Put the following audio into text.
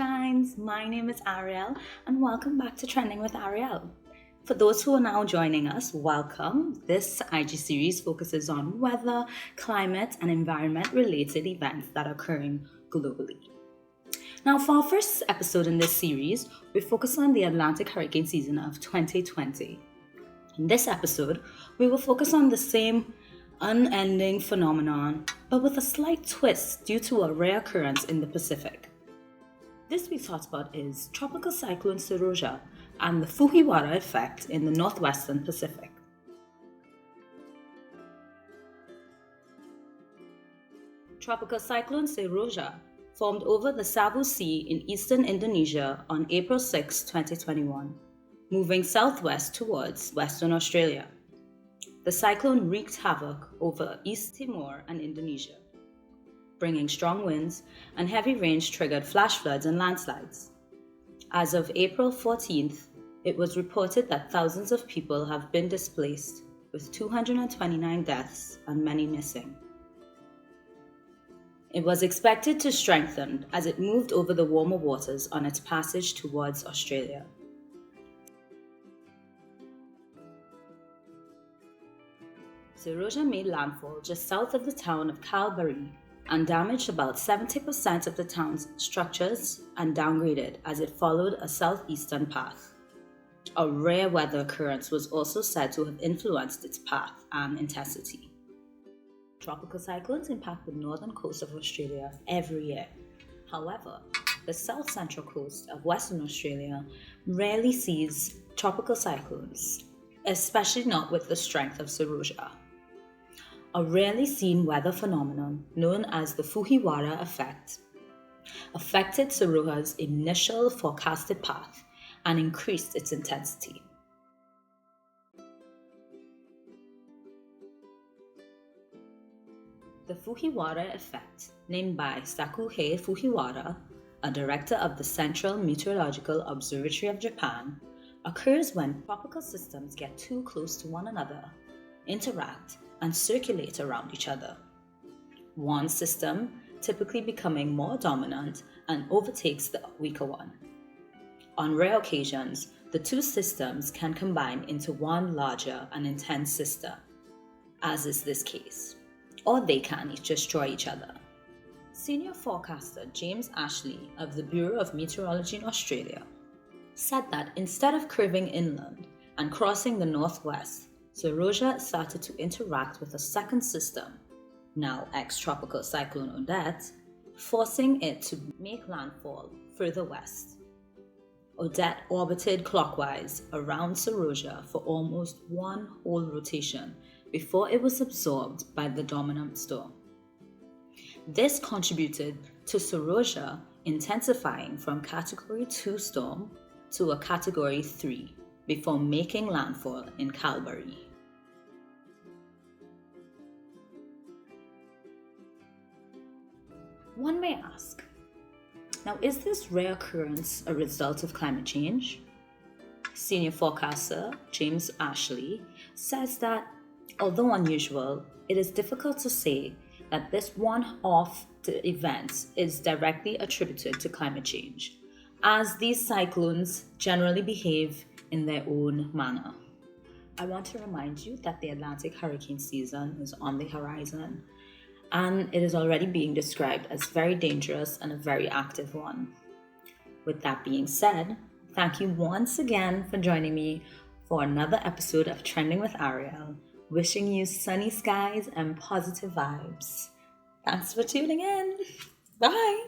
sunshines. My name is Ariel, and welcome back to Trending with Ariel. For those who are now joining us, welcome. This IG series focuses on weather, climate, and environment related events that are occurring globally. Now, for our first episode in this series, we focus on the Atlantic hurricane season of 2020. In this episode, we will focus on the same unending phenomenon, but with a slight twist due to a rare occurrence in the Pacific. This week's hotspot is Tropical Cyclone Seroja and the Fujiwhara Effect in the northwestern Pacific. Tropical Cyclone Seroja formed over the Sabu Sea in eastern Indonesia on April 6, 2021, moving southwest towards Western Australia. The cyclone wreaked havoc over East Timor and Indonesia, bringing strong winds and heavy rains triggered flash floods and landslides. As of April 14th, it was reported that thousands of people have been displaced, with 229 deaths and many missing. It was expected to strengthen as it moved over the warmer waters on its passage towards Australia. Seroja made landfall just south of the town of Kalbarri and damaged about 70% of the town's structures and downgraded as it followed a southeastern path. A rare weather occurrence was also said to have influenced its path and intensity. Tropical cyclones impact the northern coast of Australia every year. However, the south-central coast of Western Australia rarely sees tropical cyclones, especially not with the strength of Seroja. A rarely seen weather phenomenon known as the Fujiwhara Effect affected Seroja's initial forecasted path and increased its intensity. The Fujiwhara Effect, named by Sakuhei Fujiwara, a director of the Central Meteorological Observatory of Japan, occurs when tropical systems get too close to one another, interact, and circulate around each other. One system typically becoming more dominant and overtakes the weaker one. On rare occasions, the two systems can combine into one larger and intense system, as is this case, or they can each destroy each other. Senior forecaster James Ashley of the Bureau of Meteorology in Australia said that instead of curving inland and crossing the northwest, Seroja started to interact with a second system, now ex-tropical cyclone Odette, forcing it to make landfall further west. Odette orbited clockwise around Seroja for almost one whole rotation before it was absorbed by the dominant storm. This contributed to Seroja intensifying from Category 2 storm to a Category 3 before making landfall in Kalbarri. One may ask, now is this rare occurrence a result of climate change? Senior forecaster James Ashley says that, although unusual, it is difficult to say that this one-off event is directly attributed to climate change, as these cyclones generally behave in their own manner. I want to remind you that the Atlantic hurricane season is on the horizon, and it is already being described as very dangerous and a very active one. With that being said, thank you once again for joining me for another episode of Trending with Ariel, wishing you sunny skies and positive vibes. Thanks for tuning in. Bye.